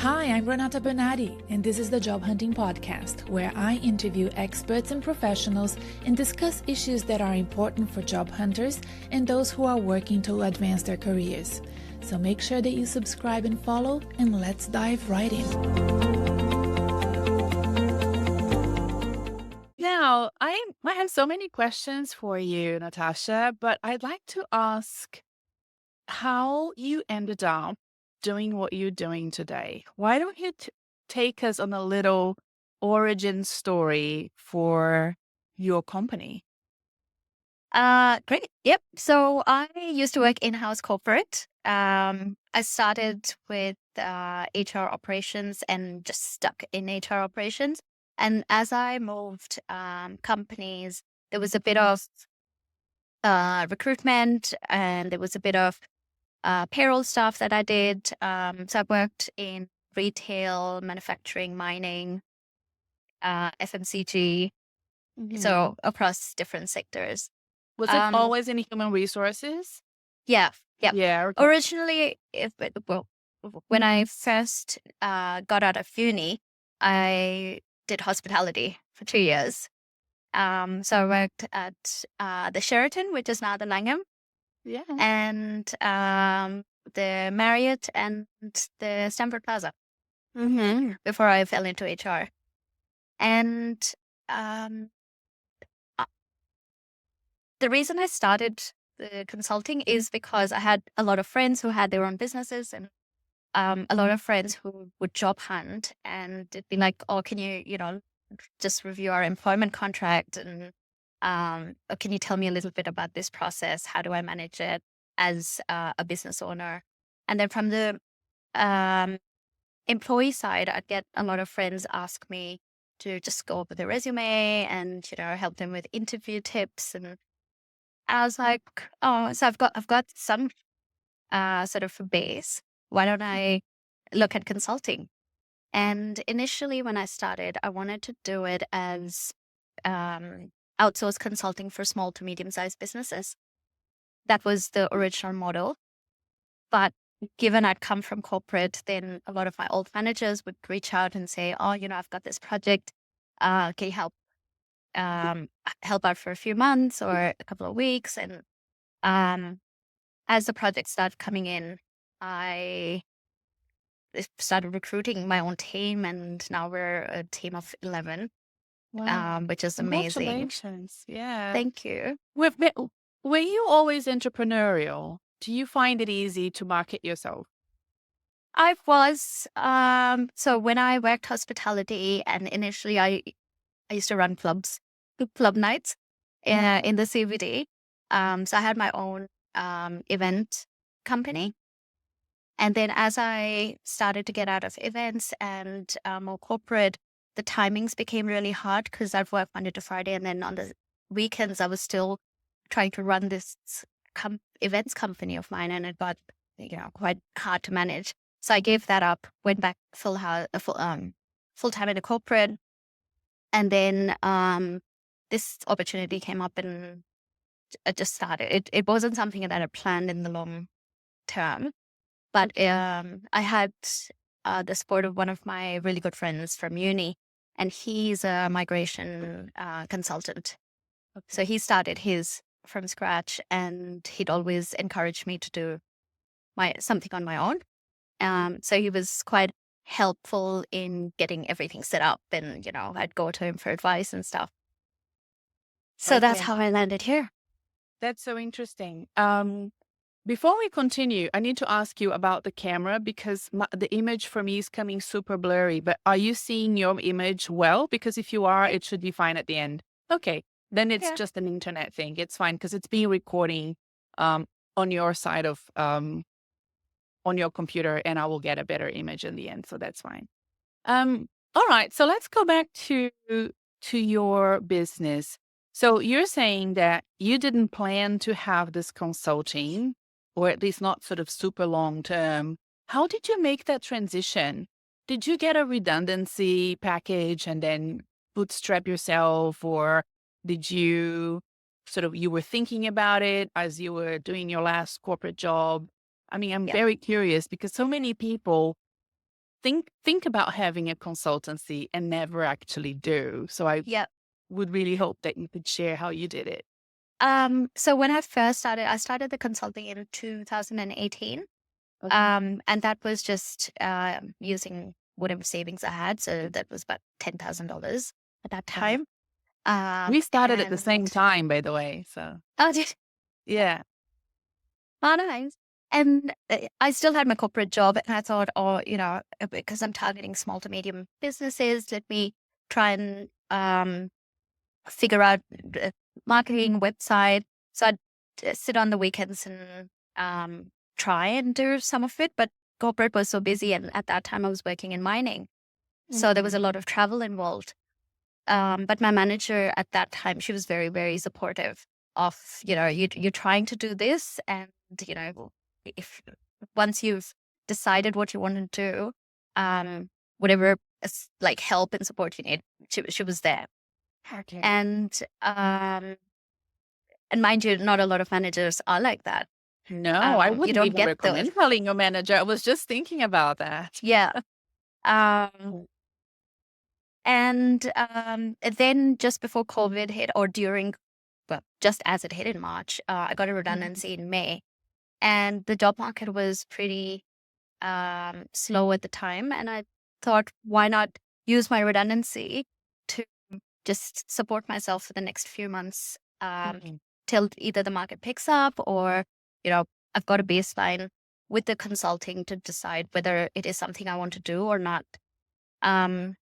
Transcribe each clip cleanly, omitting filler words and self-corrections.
Hi, I'm Renata Bernardi, and this is the Job Hunting Podcast, where I interview experts and professionals and discuss issues that are important for job hunters and those who are working to advance their careers. So make sure that you subscribe and follow, and let's dive right in. Now, I have so many questions for you, Natasha, but I'd like to ask how you ended up doing what you're doing today. Why don't you take us on a little origin story for your company? Great. Yep. So I used to work in-house corporate. I started with HR operations and just stuck in HR operations. And as I moved companies, there was a bit of recruitment and there was a bit of payroll stuff that I did. So I worked in retail, manufacturing, mining, FMCG, so across different sectors. Was it always in human resources? Yeah. Yep. Yeah. Okay. Originally, when I first got out of uni, I did hospitality for 2 years. So I worked at the Sheraton, which is now the Langham, Yeah. and the Marriott and the Stamford Plaza before I fell into HR. And the reason I started the consulting is because I had a lot of friends who had their own businesses and a lot of friends who would job hunt, and it'd be like, oh, can you, just review our employment contract, and or can you tell me a little bit about this process? How do I manage it as a business owner? And then from the employee side, I'd get a lot of friends ask me to just go over their resume and, help them with interview tips. And I was like, oh, so I've got some sort of a base. Why don't I look at consulting? And initially, when I started, I wanted to do it as outsource consulting for small to medium-sized businesses. That was the original model. But given I'd come from corporate, then a lot of my old managers would reach out and say, oh, I've got this project. Can you help out for a few months or a couple of weeks? And as the projects started coming in, I started recruiting my own team, and now we're a team of 11, Wow. which is amazing. Congratulations. Yeah. Thank you. Were you always entrepreneurial? Do you find it easy to market yourself? I was, so when I worked hospitality, and initially I used to run club nights in the CBD. So I had my own event company. And then as I started to get out of events and more corporate, the timings became really hard because I've worked Monday to Friday. And then on the weekends, I was still trying to run this events company of mine, and it got, quite hard to manage. So I gave that up, went back full time in the corporate. And then this opportunity came up and I just started. It wasn't something that I planned in the long term. But I had the support of one of my really good friends from uni, and he's a migration consultant. Okay. So he started his from scratch, and he'd always encourage me to do something on my own. So he was quite helpful in getting everything set up, and I'd go to him for advice and stuff. So that's how I landed here. That's so interesting. Before we continue, I need to ask you about the camera because the image for me is coming super blurry, but are you seeing your image well? Because if you are, it should be fine at the end. Okay, then it's just an internet thing. It's fine because it's being recording on your side of, on your computer, and I will get a better image in the end. So that's fine. All right, so let's go back to your business. So you're saying that you didn't plan to have this consulting, or at least not sort of super long term. How did you make that transition? Did you get a redundancy package and then bootstrap yourself, or did you you were thinking about it as you were doing your last corporate job? I mean, I'm very curious because so many people think about having a consultancy and never actually do. So I Yeah. would really hope that you could share how you did it. So when I first started, I started the consulting in 2018. Okay. And that was just using whatever savings I had. So that was about $10,000 at that Wow. time. We started at the And same time, by the way. So oh, did, yeah. oh, nice. And I still had my corporate job, and I thought, oh, because I'm targeting small to medium businesses, let me try and figure out the marketing website. So I'd sit on the weekends and try and do some of it, but corporate was so busy, and at that time I was working in mining, so there was a Mhm. lot of travel involved. But my manager at that time, she was very, very supportive of, you're trying to do this, and if once you've decided what you want to do, whatever like help and support you need, she was there. Okay. And and mind you, not a lot of managers are like that. No, I You wouldn't don't even get those. recommend calling your manager. I was just thinking about that. Yeah. Um, and then just before COVID hit, or during, well, just as it hit in March, I got a Mhm. redundancy in May, and the job market was pretty slow at the time. And I thought, why not use my redundancy to just support myself for the next few months, Mhm. till either the market picks up, or, I've got a baseline with the consulting to decide whether it is something I want to do or not. Um,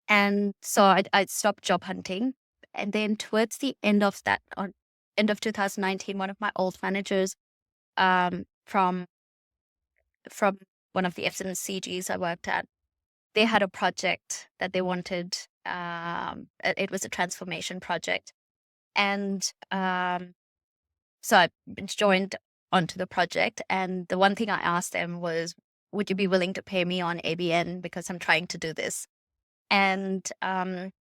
and so I stopped job hunting. And then towards the end of that, or end of 2019, one of my old managers, from from one of the FMCGs I worked at, they had a project that they wanted. It was a transformation project, and so I joined onto the project. And the one thing I asked them was, "Would you be willing to pay me on ABN because I'm trying to do this?" And the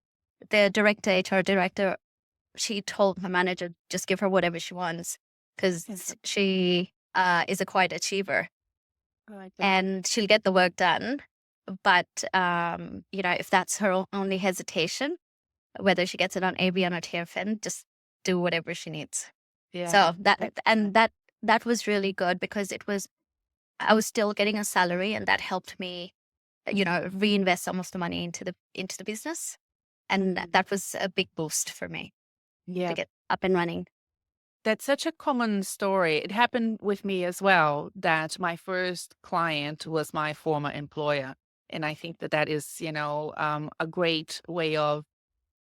HR director, she told my manager, just give her whatever she wants, because Mhm. she is a quiet achiever I like that. and she'll get the work done. But if that's her only hesitation, whether she gets it on ABN or TFN, just do whatever she needs. Yeah. So that was really good, because I was still getting a salary, and that helped me, reinvest some of the money into the business. And Mhm. that was a big boost for me to Yeah. get up and running. That's such a common story. It happened with me as well, that my first client was my former employer. And I think that that is, a great way of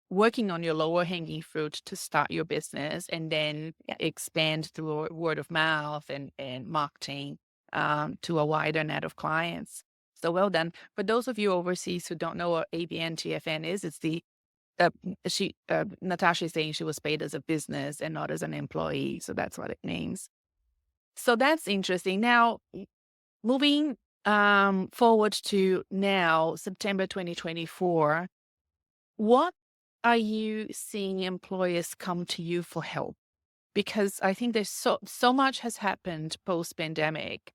working on your lower hanging fruit to start your business and then Yeah. expand through word of mouth and marketing to a wider net of clients. So well done. For those of you overseas who don't know what ABN TFN is, it's the Natasha is saying she was paid as a business and not as an employee, so that's what it means. So that's interesting. Now, moving forward to now, September 2024, what are you seeing employers come to you for help? Because I think there's so much has happened post pandemic,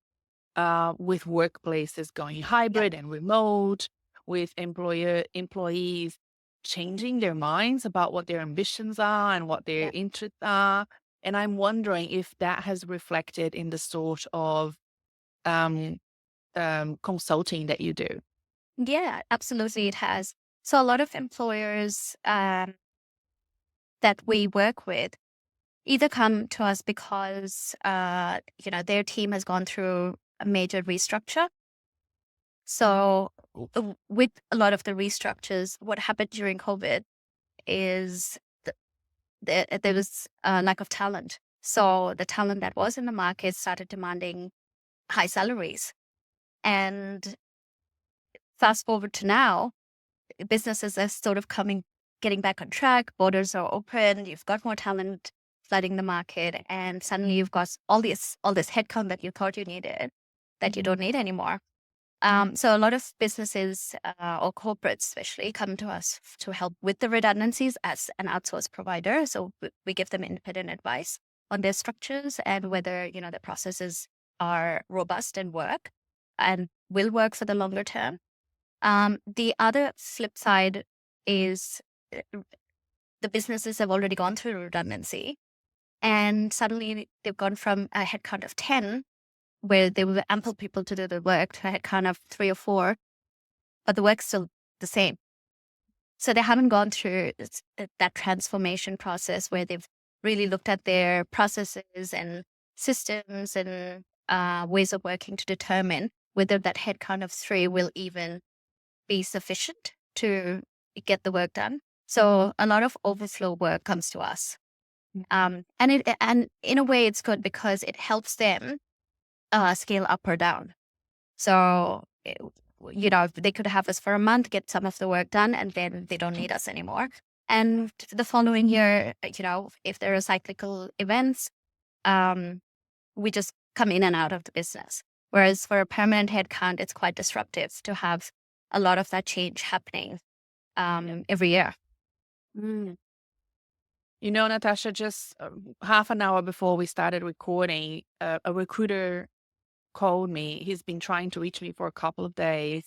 with workplaces going Yeah. hybrid and remote, with employees changing their minds about what their ambitions are and what their Yeah. interests are. And I'm wondering if that has reflected in the sort of um, consulting that you do. Yeah, absolutely it has. So a lot of employers that we work with either come to us because their team has gone through a major restructure. So with a lot of the restructures, what happened during COVID is there was a lack of talent. So the talent that was in the market started demanding high salaries. And fast forward to now, businesses are sort of getting back on track. Borders are open. You've got more talent flooding the market, and suddenly you've got all this headcount that you thought you needed that you don't Mhm. need anymore. So a lot of businesses, or corporates especially, come to us to help with the redundancies as an outsourced provider. So we give them independent advice on their structures and whether the processes are robust and work. and will work for the longer term. The other flip side is the businesses have already gone through redundancy, and suddenly they've gone from a headcount of 10, where there were ample people to do the work, to a headcount of 3 or 4, but the work's still the same. So they haven't gone through that transformation process where they've really looked at their processes and systems and ways of working to determine whether that headcount of 3 will even be sufficient to get the work done. So a lot of overflow work comes to us. And in a way it's good because it helps them scale up or down. So, they could have us for a month, get some of the work done, and then they don't need us anymore. And the following year, if there are cyclical events, we just come in and out of the business. Whereas for a permanent headcount, it's quite disruptive to have a lot of that change happening every year. Mm. Natasha, just half an hour before we started recording, a recruiter called me. He's been trying to reach me for a couple of days,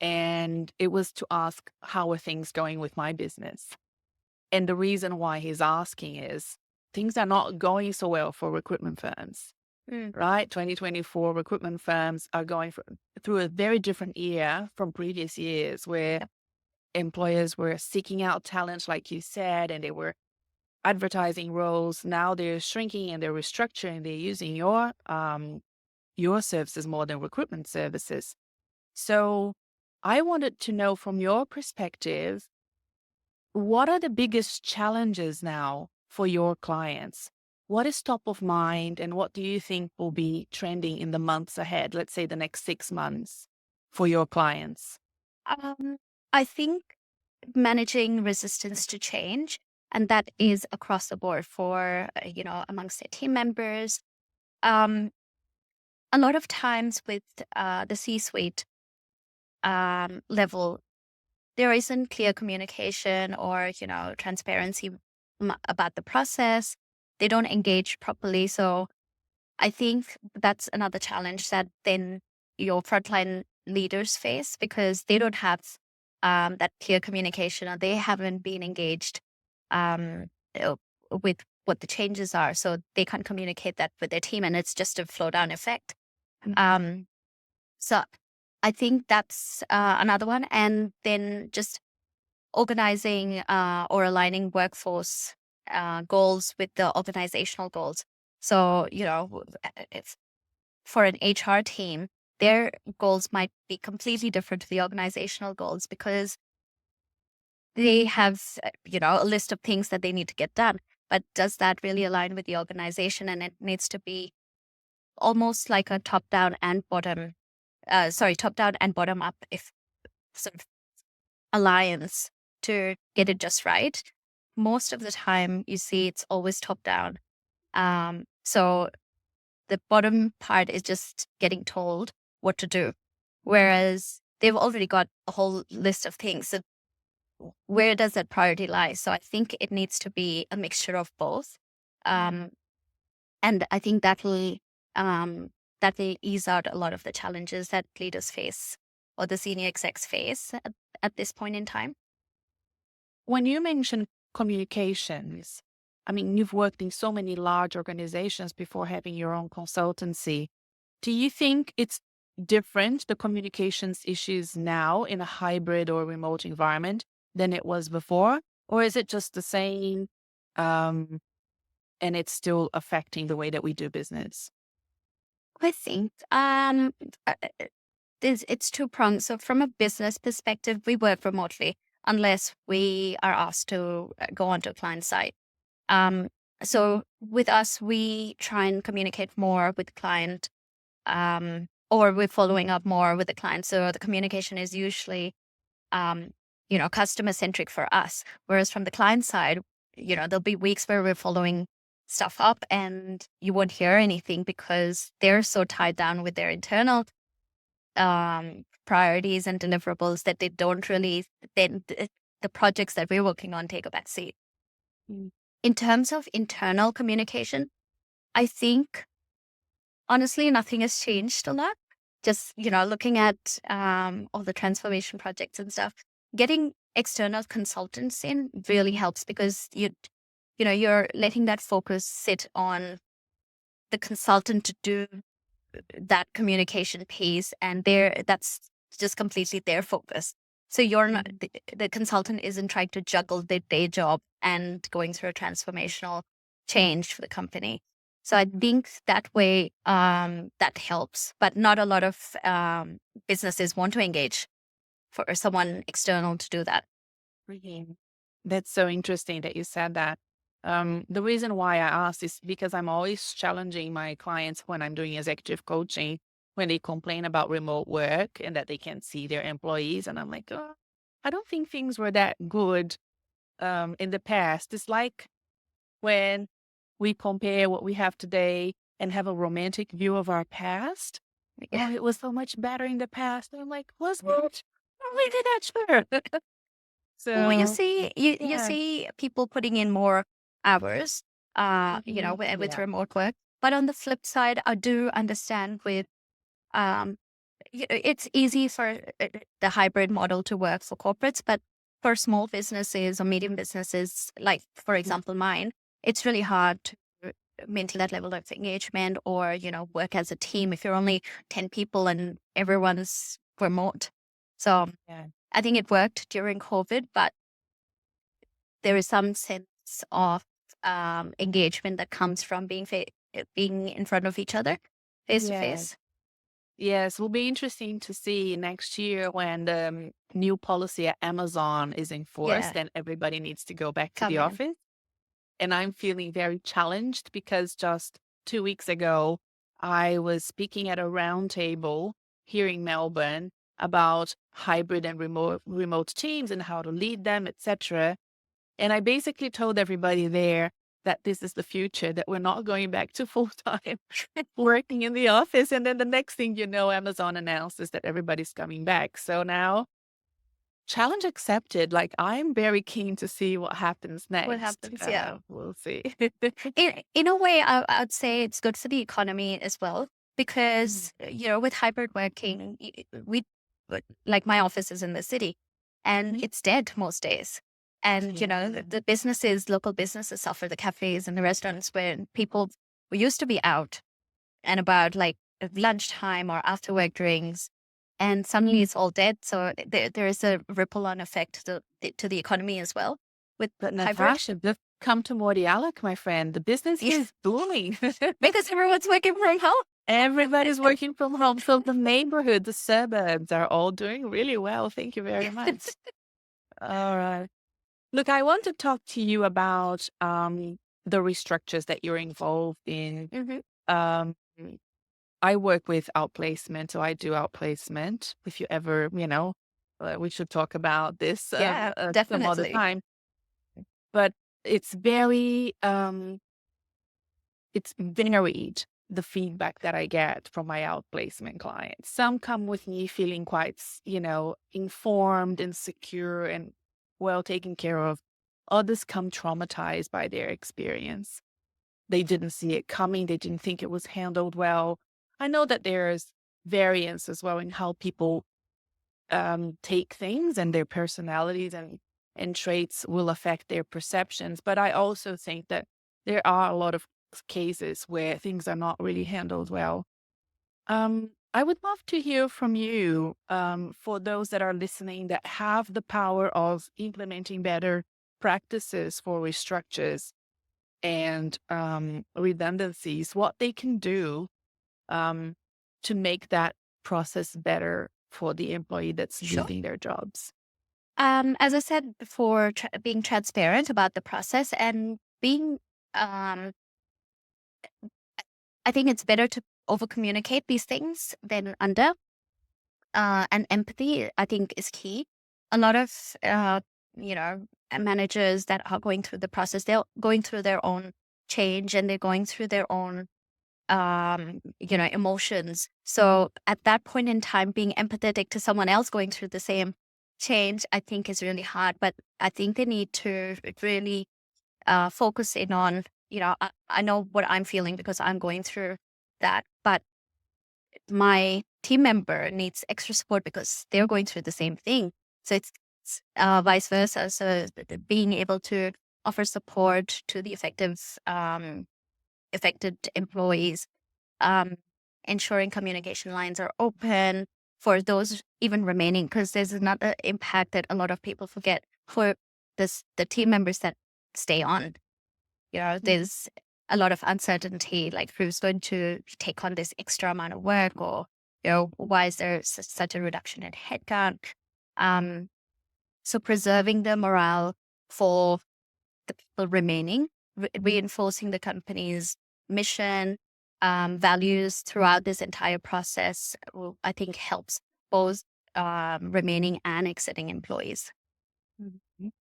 and it was to ask how are things going with my business. And the reason why he's asking is things are not going so well for recruitment firms, right? 2024 recruitment firms are going through a very different year from previous years where employers were seeking out talent, like you said, and they were advertising roles. Now they're shrinking and they're restructuring. They're using your services more than recruitment services. So I wanted to know from your perspective, what are the biggest challenges now for your clients? What is top of mind and what do you think will be trending in the months ahead, let's say the next 6 months for your clients? I think managing resistance to change, and that is across the board for, amongst their team members. A lot of times with the C-suite level, there isn't clear communication or, transparency about the process. They don't engage properly. So I think that's another challenge that then your frontline leaders face because they don't have that clear communication or they haven't been engaged with what the changes are. So they can't communicate that with their team and it's just a flow down effect. So I think that's another one. And then just organizing or aligning workforce goals with the organizational goals. So, if for an HR team, their goals might be completely different to the organizational goals because they have, a list of things that they need to get done. But does that really align with the organization? And it needs to be almost like a top down and bottom up, if sort of alliance to get it just right. Most of the time, you see it's always top down. So the bottom part is just getting told what to do, whereas they've already got a whole list of things. So where does that priority lie? So I think it needs to be a mixture of both. And I think that will ease out a lot of the challenges that leaders face or the senior execs face at this point in time. When you mention communications, I mean, you've worked in so many large organizations before having your own consultancy. Do you think it's different, the communications issues now in a hybrid or remote environment than it was before? Or is it just the same and it's still affecting the way that we do business? I think it's two-pronged. So from a business perspective, we work remotely unless we are asked to go onto a client site. So with us, we try and communicate more with the client, or we're following up more with the client. So the communication is usually, customer centric for us. Whereas from the client side, there'll be weeks where we're following stuff up and you won't hear anything because they're so tied down with their internal priorities and deliverables that they don't really, then the projects that we're working on take a back seat. In terms of internal communication, I think honestly nothing has changed a lot. just, looking at all the transformation projects and stuff, getting external consultants in really helps because you're letting that focus sit on the consultant to do that communication piece, and that's just completely their focus. So you're not the consultant isn't trying to juggle their day job and going through a transformational change for the company. So I think that way that helps, but not a lot of businesses want to engage for someone external to do that. Mhm. That's so interesting that you said that. The reason why I asked is because I'm always challenging my clients when I'm doing executive coaching, when they complain about remote work and that they can't see their employees. And I'm like, oh, I don't think things were that good in the past. It's like when we compare what we have today and have a romantic view of our past. Oh, it was so much better in the past. And I'm like, was it? I'm really not sure. Well, you So, see, you yeah. see people putting in more hours, with Yeah. remote work. But on the flip side, I do understand with um, it's easy for the hybrid model to work for corporates, but for small businesses or medium businesses, like for example mine, it's really hard to maintain that level of engagement or work as a team if you're only 10 people and everyone's remote. So Yeah. I think it worked during COVID, but there is some sense of engagement that comes from being in front of each other, face to Yes. face. Yes. Will be interesting to see next year when the new policy at Amazon is enforced Yeah, and everybody needs to go back to come the in. office. And I'm feeling very challenged because just 2 weeks ago, I was speaking at a round table here in Melbourne about hybrid and remote teams and how to lead them, etc. And I basically told everybody there that this is the future, that we're not going back to full time working in the office. And then the next thing you know, Amazon announces that everybody's coming back. So now, challenge accepted. Like, I'm very keen to see what happens What next. happens? Yeah. We'll see. In a way, I'd say it's good for the economy as well Mhm. because with hybrid working, like my office is in the city, and Mhm. it's dead most days. And Yeah. the businesses, local businesses suffer, the cafes and the restaurants where people who used to be out and about like at lunchtime or after work drinks, and suddenly it's all dead. So there is a ripple on effect to the economy as well with But hybrid. Natasha, just come to Mordialloc, my friend. The business here is booming. Because everyone's working from home. Everybody's working from home. So the neighborhood, the suburbs are all doing really well. Thank you very much. All right. Look, I want to talk to you about the restructures that you're involved in. Hmm. Um, I work with outplacement, so I do outplacement. If you ever, we should talk about this Yeah, some other definitely. time. But it's very it's varied, the feedback that I get from my outplacement clients. Some come with me feeling quite, informed and secure and well taken care of. Others come traumatized by their experience. They didn't see it coming. They didn't think it was handled well. I know that there's variance as well in how people take things, and their personalities and traits will affect their perceptions. But I also think that there are a lot of cases where things are not really handled well. I would love to hear from you, for those that are listening that have the power of implementing better practices for restructures and redundancies, what they can do um, to make that process better for the employee that's Sure. losing their jobs. As I said before, being transparent about the process and being, um, I think it's better to over communicate these things than under. And empathy, I think, is key. A lot of, you know, managers that are going through the process, they're going through their own change and they're going through their own emotions. So at that point in time, being empathetic to someone else going through the same change, I think is really hard. But I think they need to really focus in on, I know what I'm feeling because I'm going through that. But my team member needs extra support because they're going through the same thing. So it's vice versa. So being able to offer support to the affected employees, ensuring communication lines are open for those even remaining, because there's another impact that a lot of people forget for the team members that stay on. There's a lot of uncertainty, like who's going to take on this extra amount of work, or why is there such a reduction in headcount? So preserving the morale for the people remaining, reinforcing the company's mission, values throughout this entire process, I think helps both remaining and exiting employees. Mhm.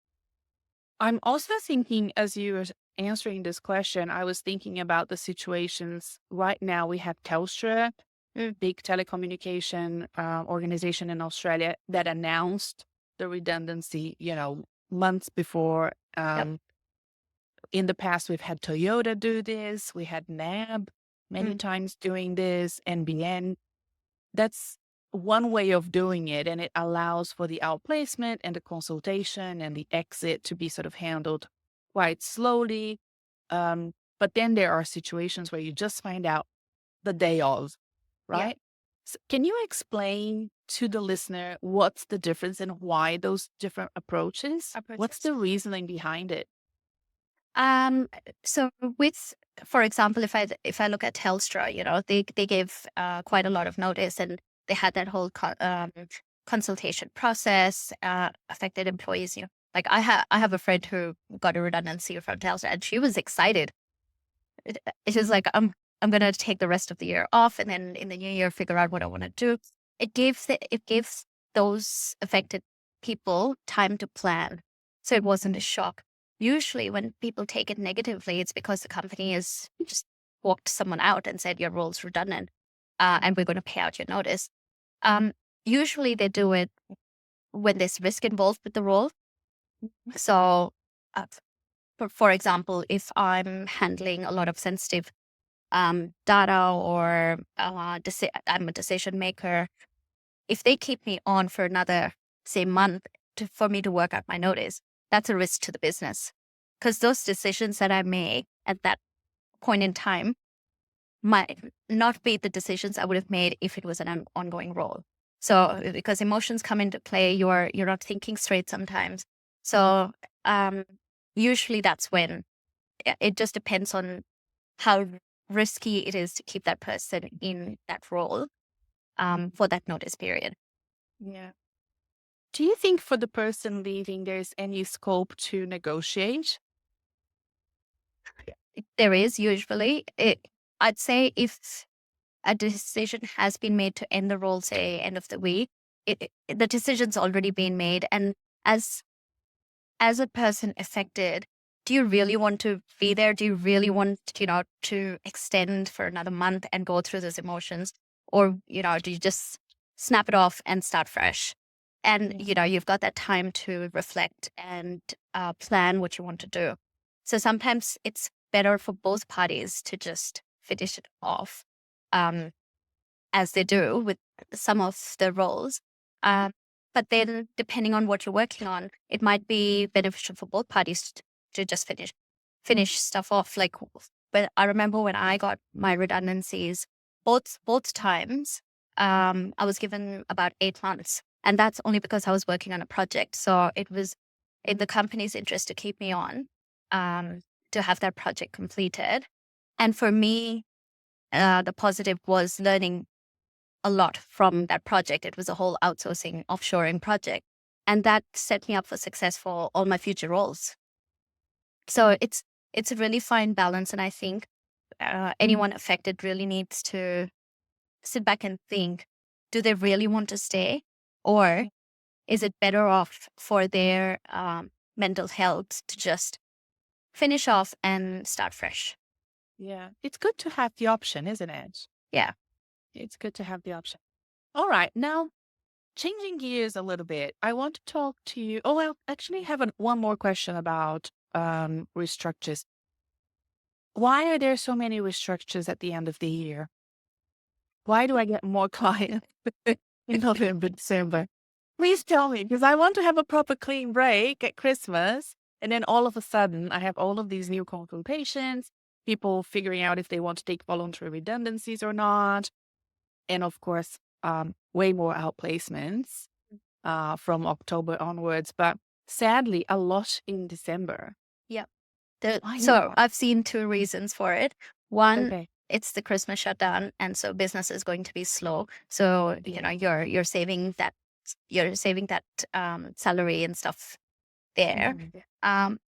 I'm also thinking, as you were answering this question, I was thinking about the situations right now. We have Telstra, big telecommunication organization in Australia, that announced the redundancy, months before. Yep. In the past, we've had Toyota do this. We had NAB many times doing this, NBN. That's one way of doing it, and it allows for the outplacement and the consultation and the exit to be sort of handled quite slowly. But then there are situations where you just find out the day of, Yeah. right? So can you explain to the listener what's the difference and why those different approaches? What's the reasoning behind it? So with, for example, if I look at Telstra, they gave quite a lot of notice, and they had that whole consultation process, affected employees. Like I have a friend who got a redundancy from Telstra, and she was excited. It was like, I'm gonna take the rest of the year off, and then in the new year figure out what I want to do. It gives those affected people time to plan, so it wasn't a shock. Usually, when people take it negatively, it's because the company has just walked someone out and said your role's redundant, and we're going to pay out your notice. Usually, they do it when there's risk involved with the role. So, uh, for example, if I'm handling a lot of sensitive data, or I'm a decision maker, if they keep me on for another, say, month for me to work out my notice, that's a risk to the business. Because those decisions that I make at that point in time might not be the decisions I would have made if it was an ongoing role. So because emotions come into play, you're not thinking straight sometimes. So usually that's when it just depends on how risky it is to keep that person in that role for that notice period. Yeah. Do you think for the person leaving, there's any scope to negotiate? There is usually. I'd say if a decision has been made to end the role, say end of the week, the decision's already been made. And as a person affected, do you really want to be there? Do you really want, to extend for another month and go through those emotions? Or, do you just snap it off and start fresh? And, you've got that time to reflect and plan what you want to do. So sometimes it's better for both parties to just finish it off, as they do with some of the roles. But then, depending on what you're working on, it might be beneficial for both parties to just finish stuff off. Like, but I remember when I got my redundancies, both times, I was given about 8 months, and that's only because I was working on a project. So it was in the company's interest to keep me on, to have that project completed. And for me, the positive was learning a lot from that project. It was a whole outsourcing, offshoring project. And that set me up for success for all my future roles. So it's a really fine balance. And I think anyone affected really needs to sit back and think, do they really want to stay? Or is it better off for their mental health to just finish off and start fresh? Yeah. It's good to have the option, isn't it? Yeah. It's good to have the option. All right. Now, changing gears a little bit, I want to talk to you. Oh, I actually have one more question about restructures. Why are there so many restructures at the end of the year? why do I get more clients in November, December? Please tell me, because I want to have a proper clean break at Christmas. And then all of a sudden, I have all of these new consultations, people figuring out if they want to take voluntary redundancies or not. And of course, way more outplacements from October onwards. But sadly, a lot in December. Yep. Why is So that? I've seen two reasons for it. One, Okay. it's the Christmas shutdown, and so business is going to be slow. So Yeah. you're saving that salary and stuff there.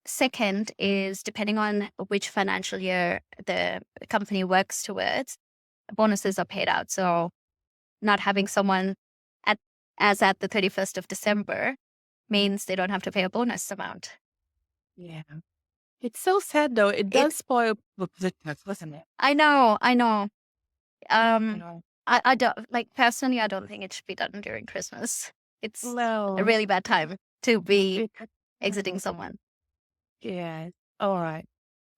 Second is depending on which financial year the company works towards, bonuses are paid out. So not having someone at at the 31st of December means they don't have to pay a bonus amount. Yeah. It's so sad though. It It does spoil the business, doesn't it? I know, I know. You Um, know. I don't like personally. I don't think it should be done during Christmas. It's a No. really bad time to be exiting someone. Yeah. All right.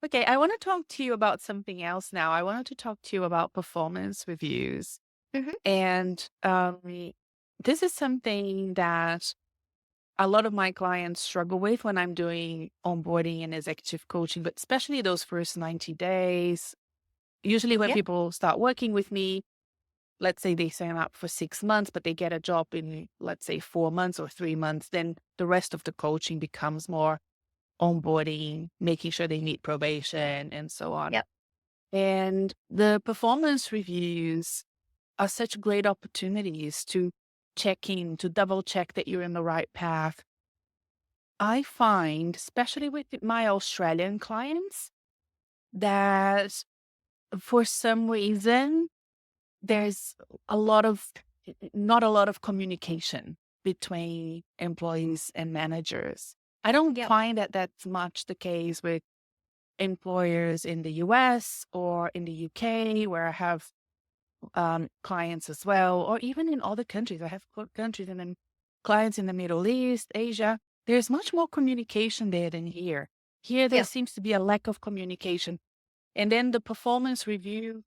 Okay. I want to talk to you about something else now. I wanted to talk to you about performance reviews. Hmm. And this is something that a lot of my clients struggle with when I'm doing onboarding and executive coaching, but especially those first 90 days. Usually, when Yeah, people start working with me, let's say they sign up for 6 months, but they get a job in, let's say, 4 months or 3 months, then the rest of the coaching becomes more onboarding, making sure they meet probation, and so on. yeah, And the performance reviews are such great opportunities to check in, to double check that you're in the right path. I find, especially with my Australian clients, that for some reason, there's a lot of, not a lot of communication between employees and managers. I don't yeah, find that that's much the case with employers in the US or in the UK, where I have clients as well, or even in other countries. I have countries and then clients in the Middle East, Asia. There's much more communication there than here. Here, there yeah, seems to be a lack of communication. And then the performance review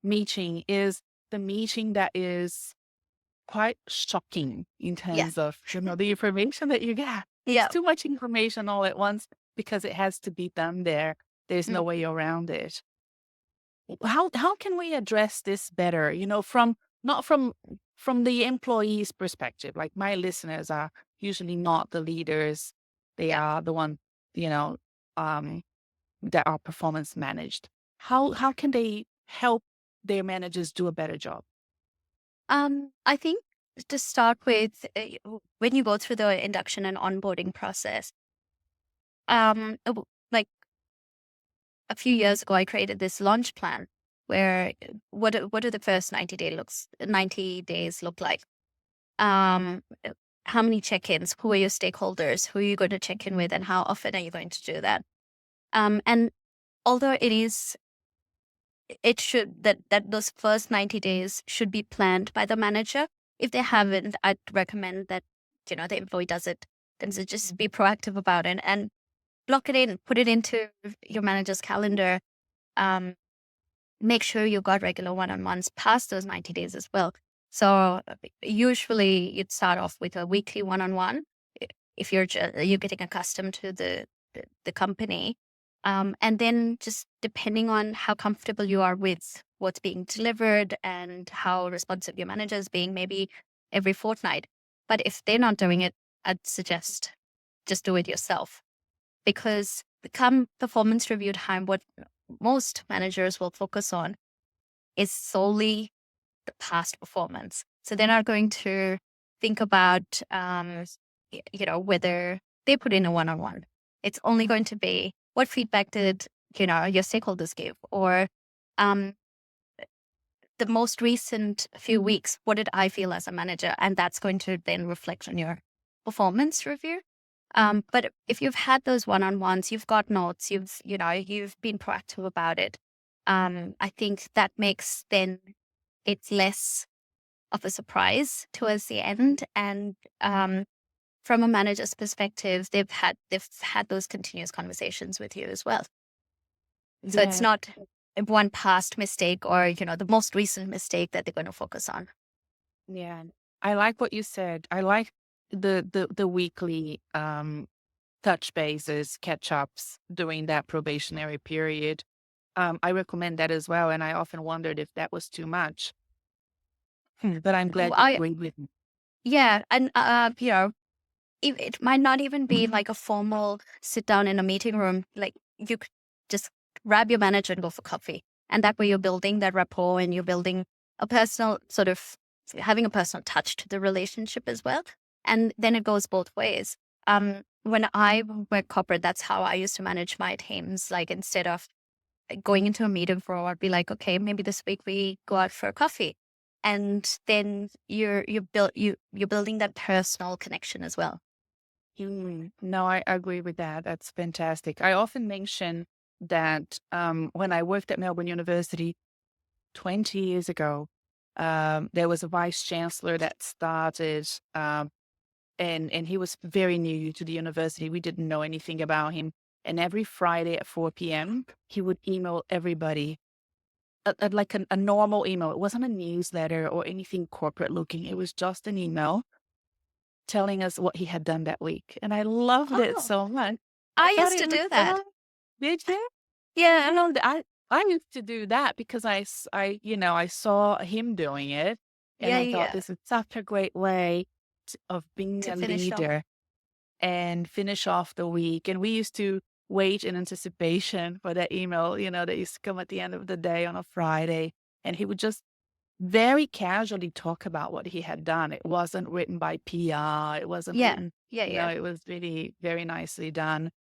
meeting is the meeting that is quite shocking in yeah, terms of, the information that you get. It's yeah. too much information all at once because it has to be done there. There's Mm. no way around it. How can we address this better? From not from the employee's perspective. Like my listeners are usually not the leaders; they Yeah. are the one, you know, um, that are performance managed. How can they help their managers do a better job? I think to start with, when you go through the induction and onboarding process, like a few years ago, I created this launch plan where what do the first 90 days look like? How many check-ins? Who are your stakeholders? Who are you going to check in with, and how often are you going to do that? And although it should that those first 90 days should be planned by the manager. If they haven't, I'd recommend that the employee does it. Then so just be proactive about it and block it in, put it into your manager's calendar. Um, Make sure you've got regular one-on-ones past those 90 days as well. So usually you'd start off with a weekly one-on-one if you're getting accustomed to the company. And then just depending on how comfortable you are with what's being delivered and how responsive your manager is being, maybe every fortnight. But if they're not doing it, I'd suggest just do it yourself, because come performance review time, what most managers will focus on is solely the past performance. So they're not going to think about, whether they put in a one-on-one. It's only going to be what feedback did, your stakeholders give, or um, the most recent few weeks, what did I feel as a manager? And that's going to then reflect on your performance review. But if you've had those one-on-ones, you've got notes, you've been proactive about it. I think that makes then it's less of a surprise towards the end. And from a manager's perspective, they've had those continuous conversations with you as well. So it's Yeah. not. one past mistake or, the most recent mistake that they're going to focus on. Yeah. I like what you said. I like the weekly touch bases, catch ups during that probationary period. I recommend that as well. And I often wondered if that was too much. But I'm glad you I agreed with me. Yeah, and it might not even be like a formal sit down in a meeting room. Like you could just grab your manager and go for coffee. And that way you're building that rapport and you're building a personal sort of having a personal touch to the relationship as well. And then it goes both ways. When I went corporate, that's how I used to manage my teams. Like instead of going into a meeting floor, I'd be like, okay, maybe this week we go out for a coffee. And then you're building that personal connection as well. No, I agree with that. That's fantastic. I often mention that when I worked at Melbourne University 20 years ago, there was a vice chancellor that started, and he was very new to the university. We didn't know anything about him. And every Friday at 4 p.m., he would email everybody like a normal email. It wasn't a newsletter or anything corporate looking. It was just an email telling us what he had done that week. And I loved it Oh, so much. I I thought used it to was do that. so, did you? Yeah. I know that I used to do that because I saw him doing it and Yeah, I yeah, thought yeah. this is such a great way of being To a finish off. leader and finish off the week. And we used to wait in anticipation for that email, that used to come at the end of the day on a Friday. And he would just very casually talk about what he had done. It wasn't written by PR. It wasn't Yeah, written, yeah, yeah. it was really very nicely done.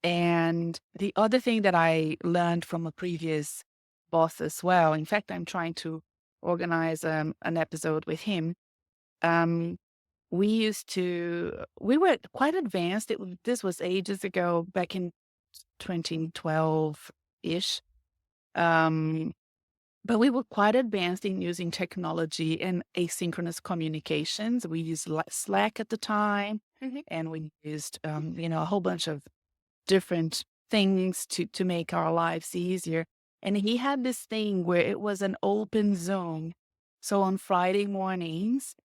And the other thing that I learned from a previous boss as well, in fact, I'm trying to organize an episode with him. Um, we were quite advanced. This was ages ago, back in 2012-ish. Um, but we were quite advanced in using technology and asynchronous communications. We used Slack at the time, Mhm. and we used, a whole bunch of different things to make our lives easier. And he had this thing where it was an open Zoom. So on Friday mornings,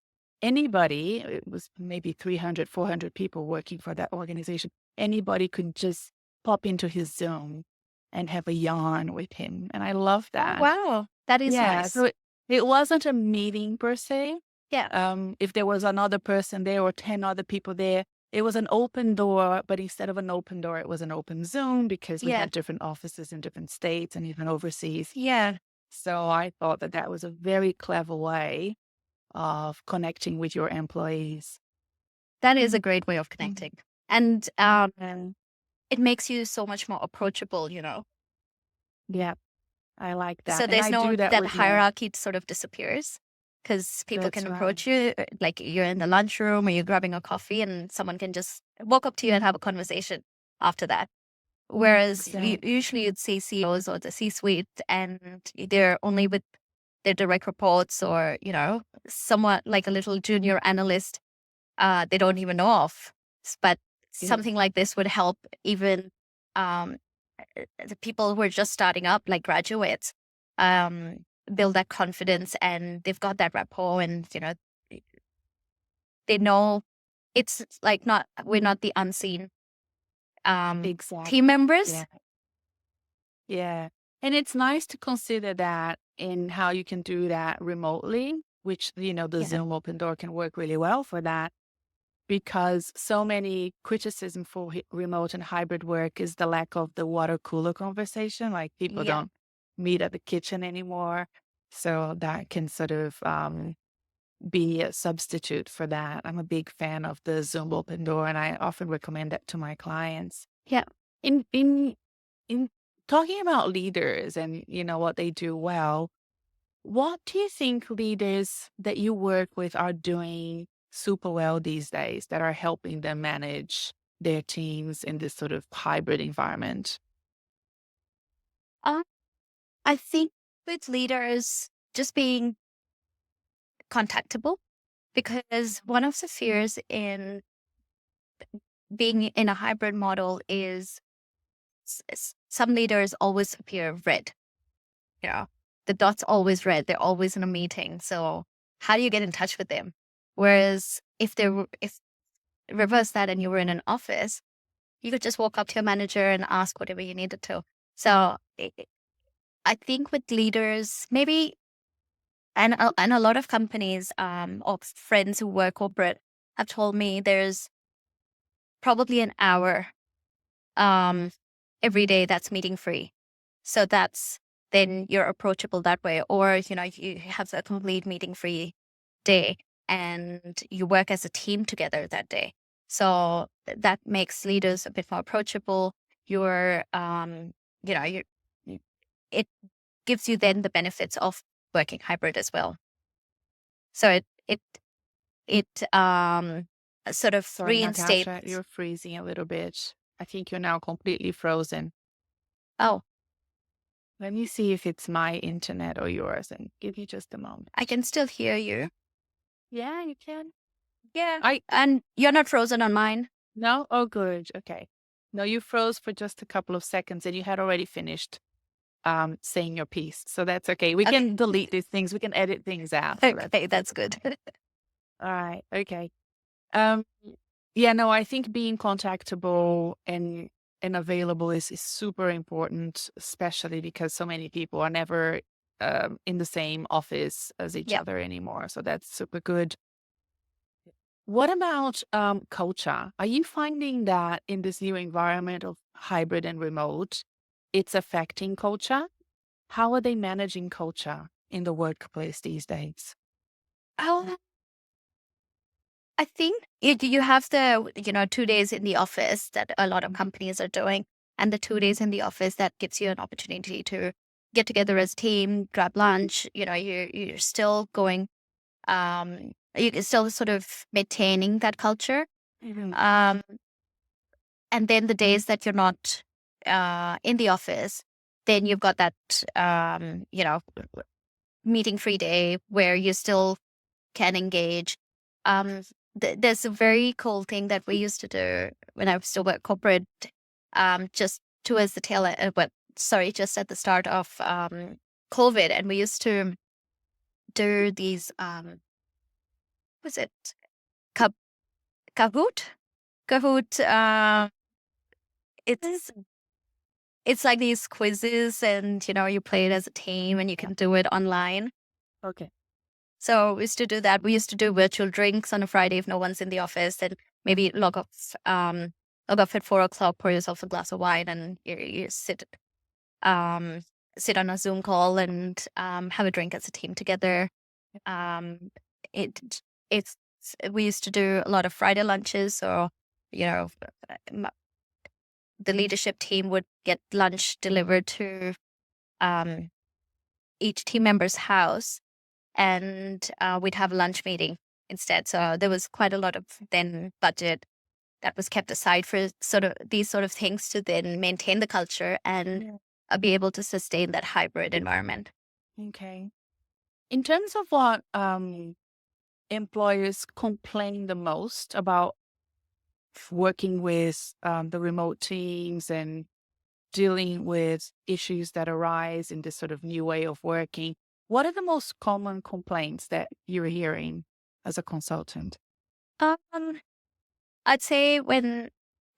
anybody, it was maybe 300, 400 people working for that organization, anybody could just pop into his Zoom and have a yarn with him. And I love Oh, that. wow. That is Yeah. So nice. it wasn't a meeting per se. Yeah, If there was another person there or 10 other people there, it was an open door, but instead of an open door, it was an open Zoom because we yeah, had different offices in different states and even overseas. yeah. So I thought that that was a very clever way of connecting with your employees. That is a great way of Mhm. connecting. And And it makes you so much more approachable. yeah, I like that. So And there's I no, do that that with my, hierarchy sort of disappears because people that's can right. approach you, like you're in the lunchroom or you're grabbing a coffee and someone can just walk up to you and have a conversation after that. Whereas Exactly. usually you'd see CEOs or the C-suite and they're only with their direct reports or, somewhat like a little junior analyst they don't even know of. But Yeah, something like this would help even um, the people who are just starting up, like graduates, um, build that confidence and they've got that rapport and, they know it's like not, we're not the unseen team exactly. members. Yeah. Yeah. And it's nice to consider that in how you can do that remotely, which, the Yeah. Zoom open door can work really well for that because so many criticism for remote and hybrid work is the lack of the water cooler conversation. Like people Yeah. don't meet at the kitchen anymore. So that can sort of be a substitute for that. I'm a big fan of the Zoom open door and I often recommend that to my clients. Yeah. In talking about leaders and what they do well, what do you think leaders that you work with are doing super well these days that are helping them manage their teams in this sort of hybrid environment? Uh, I think with leaders just being contactable because one of the fears in being in a hybrid model is some leaders always appear red. You know, the dot's always red. They're always in a meeting. So how do you get in touch with them? Whereas if reverse that and you were in an office, you could just walk up to your manager and ask whatever you needed to. So I think with leaders, maybe, and a lot of companies or friends who work corporate have told me there's probably an hour every day that's meeting free. So that's then you're approachable that way. Or, you have a complete meeting free day and you work as a team together that day. So that makes leaders a bit more approachable. You're, you it gives you then the benefits of working hybrid as well. So it sort of Sorry, Natasha, reinstates. you're freezing a little bit. I think you're now completely frozen. Oh, Let me see if it's my internet or yours and give you just a moment. I can still hear you. Yeah, you can. Yeah. And you're not frozen on mine. No? Oh, good. Okay. No, you froze for just a couple of seconds and you had already finished saying your piece. So that's okay. We Okay. can delete these things. We can edit things out. So Okay, that's good. all right. Okay. Um, yeah, no, I think being contactable and available is super important, especially because so many people are never in the same office as each Yeah. other anymore. So that's super good. What about culture? Are you finding that in this new environment of hybrid and remote, it's affecting culture? How are they managing culture in the workplace these days? Oh, I think you have the, 2 days in the office that a lot of companies are doing, and the 2 days in the office that gives you an opportunity to get together as a team, grab lunch. You're still going, you're still sort of maintaining that culture. Mhm. Um, and then the days that you're not in the office, then you've got that, meeting free day where you still can engage. Um, there's a very cool thing that we used to do when I was still at corporate, just towards the tail end, just at the start of COVID, and we used to do these. Was it Ka- Kahoot? Kahoot. It's like these quizzes, and you play it as a team, and you can do it online. Okay. So we used to do that. We used to do virtual drinks on a Friday if no one's in the office, and maybe log off at 4 o'clock, pour yourself a glass of wine, and you um, sit on a Zoom call and have a drink as a team together. Um, it it's we used to do a lot of Friday lunches, so you know m- the leadership team would get lunch delivered to um, each team member's house, and we'd have a lunch meeting instead. So there was quite a lot of then budget that was kept aside for sort of these sort of things to then maintain the culture and Yeah. be able to sustain that hybrid environment. Okay. In terms of what employers complain the most about working with the remote teams and dealing with issues that arise in this sort of new way of working, what are the most common complaints that you're hearing as a consultant? Um, I'd say when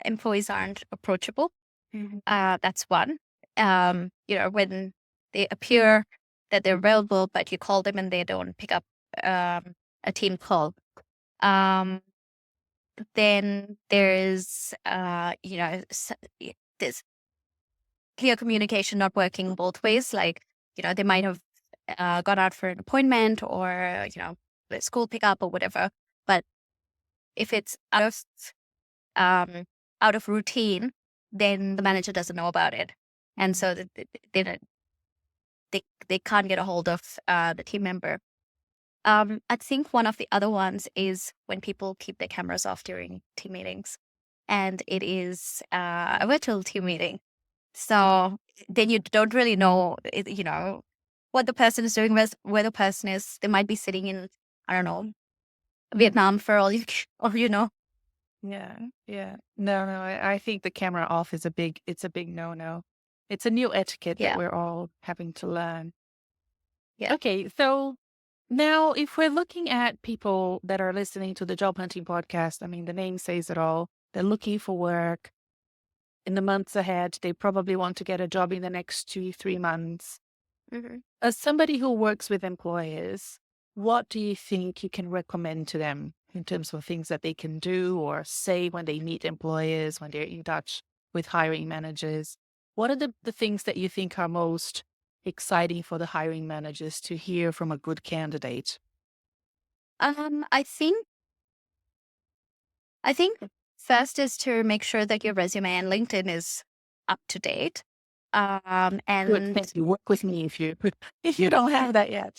employees aren't approachable, Mhm. that's one. When they appear that they're available, but you call them and they don't pick up a team call. Um, then there's, this clear communication not working both ways. Like, they might have gone out for an appointment or, the school pickup or whatever. But if it's um, out of routine, then the manager doesn't know about it. And so they, don't- they can't get a hold of the team member. I think one of the other ones is when people keep their cameras off during team meetings, and it is a virtual team meeting. So then you don't really know, what the person is doing, where the person is. They might be sitting in, I don't know, Vietnam for all all you know. Yeah, yeah. No, I think the camera off is it's a big no-no. It's a new etiquette that Yeah. we're all having to learn. Yeah. Okay, so now if we're looking at people that are listening to the job hunting podcast, I mean, the name says it all. They're looking for work in the months ahead. They probably want to get a job in the next 2, 3 months. Mhm. As somebody who works with employers, what do you think you can recommend to them in terms of things that they can do or say when they meet employers, when they're in touch with hiring managers? What are the things that you think are most exciting for the hiring managers to hear from a good candidate? I think first is to make sure that your resume and LinkedIn is up to date. Good, And thank you. Work with me if you if you don't have that yet.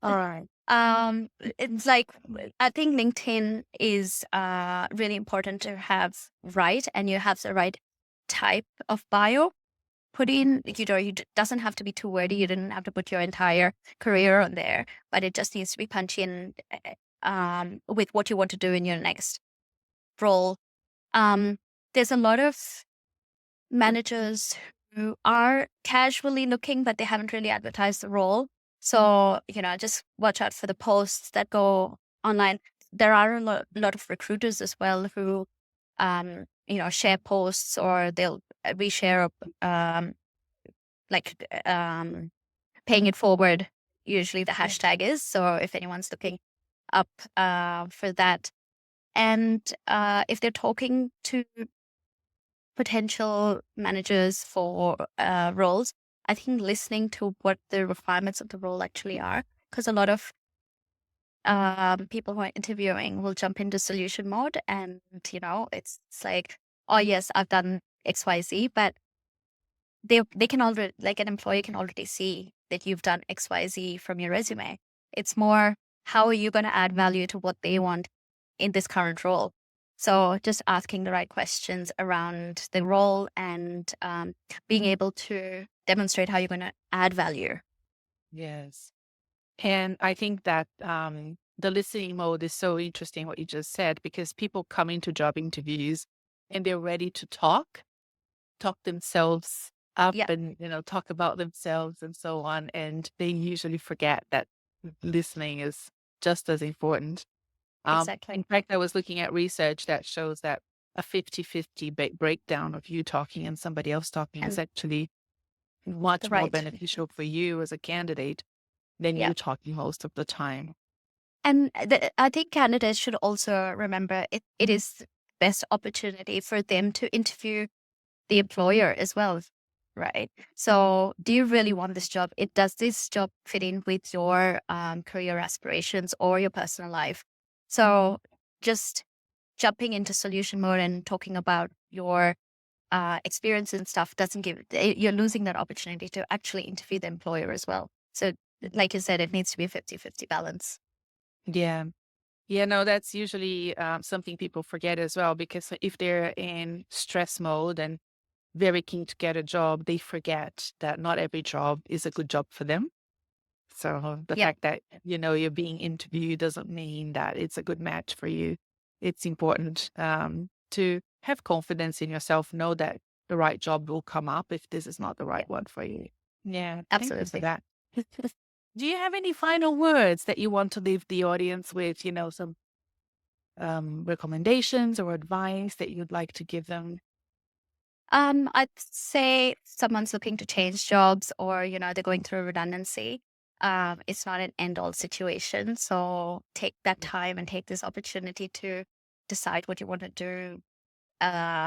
All right. it's like I think LinkedIn is really important to have right, and you have the right type of bio put in. Doesn't have to be too wordy. You didn't have to put your entire career on there, but it just needs to be punchy and with what you want to do in your next role. Um, there's a lot of managers who are casually looking, but they haven't really advertised the role. So, just watch out for the posts that go online. There are a lot of recruiters as well who, share posts, or they'll reshare, like, paying it forward. Usually the Yeah. hashtag is. So if anyone's looking up for that. And if they're talking to potential managers for roles, I think listening to what the requirements of the role actually are, because a lot of people who are interviewing will jump into solution mode, and it's like, oh yes, I've done XYZ, but they can already, like, an employer can already see that you've done XYZ from your resume. It's more, how are you going to add value to what they want in this current role? So just asking the right questions around the role, and being able to demonstrate how you're going to add value. Yes. And I think that the listening mode is so interesting what you just said, because people come into job interviews and they're ready to talk themselves up Yeah, and, talk about themselves and so on. And they usually forget that listening is just as important. In exactly. fact, I was looking at research that shows that a 50-50 breakdown of you talking and somebody else talking is And actually the much more right. beneficial for you as a candidate than Yeah. you talking most of the time. And I think candidates should also remember it is the best opportunity for them to interview the employer as well, right? So, do you really want this job? Does this job fit in with your career aspirations or your personal life? So, just jumping into solution mode and talking about your experience and stuff doesn't you're losing that opportunity to actually interview the employer as well. So, like you said, it needs to be a 50-50 balance. Yeah. Yeah, no, that's usually something people forget as well, because if they're in stress mode and very keen to get a job, they forget that not every job is a good job for them. So the Yeah, fact that, you're being interviewed doesn't mean that it's a good match for you. It's important to have confidence in yourself, know that the right job will come up if this is not the yeah, right one for you. Yeah, thank you for absolutely. that. Do you have any final words that you want to leave the audience with, some recommendations or advice that you'd like to give them? I'd say someone's looking to change jobs, or, they're going through redundancy. It's not an end all situation. So take that time and take this opportunity to decide what you want to do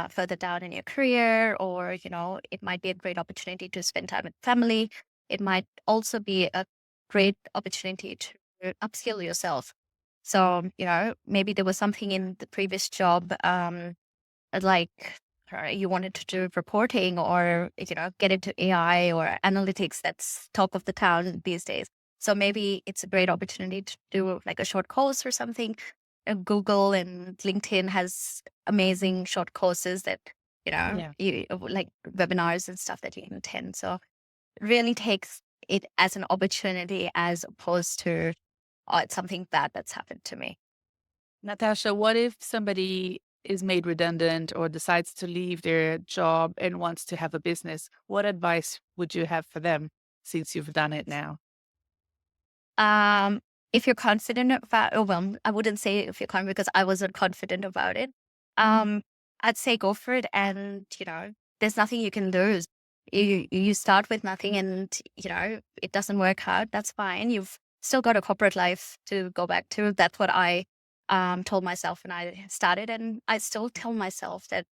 further down in your career, or, it might be a great opportunity to spend time with family. It might also be a great opportunity to upskill yourself. So, maybe there was something in the previous job, like, you wanted to do reporting, or get into AI or analytics. That's talk of the town these days. So maybe it's a great opportunity to do like a short course or something. Google and LinkedIn has amazing short courses that Yeah. like webinars and stuff that you can attend. So it really takes it as an opportunity, as opposed to, oh, it's something bad that's happened to me. Natasha, what if somebody is made redundant or decides to leave their job and wants to have a business, what advice would you have for them since you've done it now? Um, if you're confident about, oh, well, I wouldn't say if you're confident because I wasn't confident about it. Um, I'd say go for it, and there's nothing you can lose. You start with nothing, and it doesn't work out. That's fine. You've still got a corporate life to go back to. That's what I told myself when I started, and I still tell myself that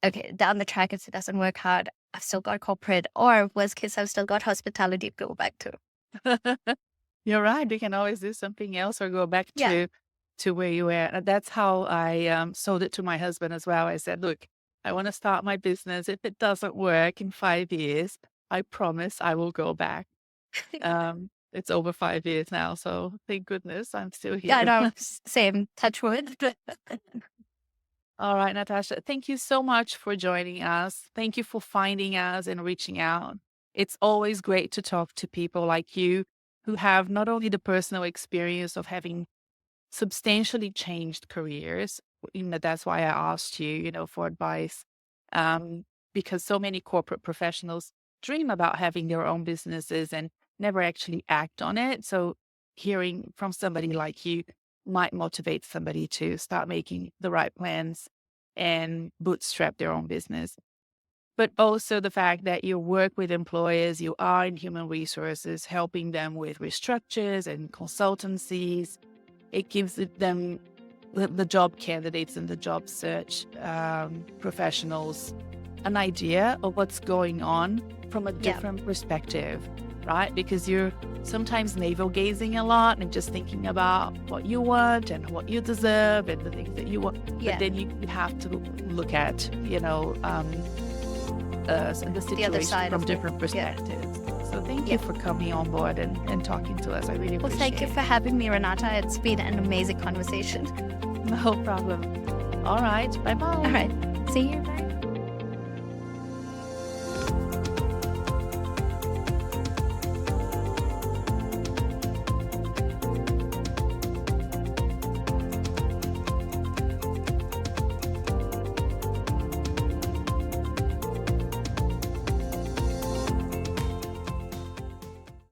okay, down the track, if it doesn't work out, I've still got corporate, or worst case, I've still got hospitality to go back to. You're right. You can always do something else or go back Yeah. to where you were. And that's how I sold it to my husband as well. I said, look, I want to start my business. If it doesn't work in 5 years, I promise I will go back. It's over 5 years now, so thank goodness I'm still Yeah, here. no, same. Touch wood. All right, Natasha, thank you so much for joining us. Thank you for finding us and reaching out. It's always great to talk to people like you who have not only the personal experience of having substantially changed careers. That's why I asked you, for advice, um, because so many corporate professionals dream about having their own businesses and never actually act on it. So hearing from somebody like you might motivate somebody to start making the right plans and bootstrap their own business. But also the fact that you work with employers, you are in human resources, helping them with restructures and consultancies. It gives them, the job candidates and the job search professionals, an idea of what's going on from a Yeah. different perspective, right? Because you're sometimes navel gazing a lot and just thinking about what you want and what you deserve and the things that you want. Yeah. But then you have to look at, the The other situation side from of it. different Yeah. perspectives. So thank Yeah. you for coming on board and talking to us. I really Well, appreciate thank you it. for having me, Renata. It's been an amazing conversation. No problem. All right. Bye bye. All right. See you. Bye.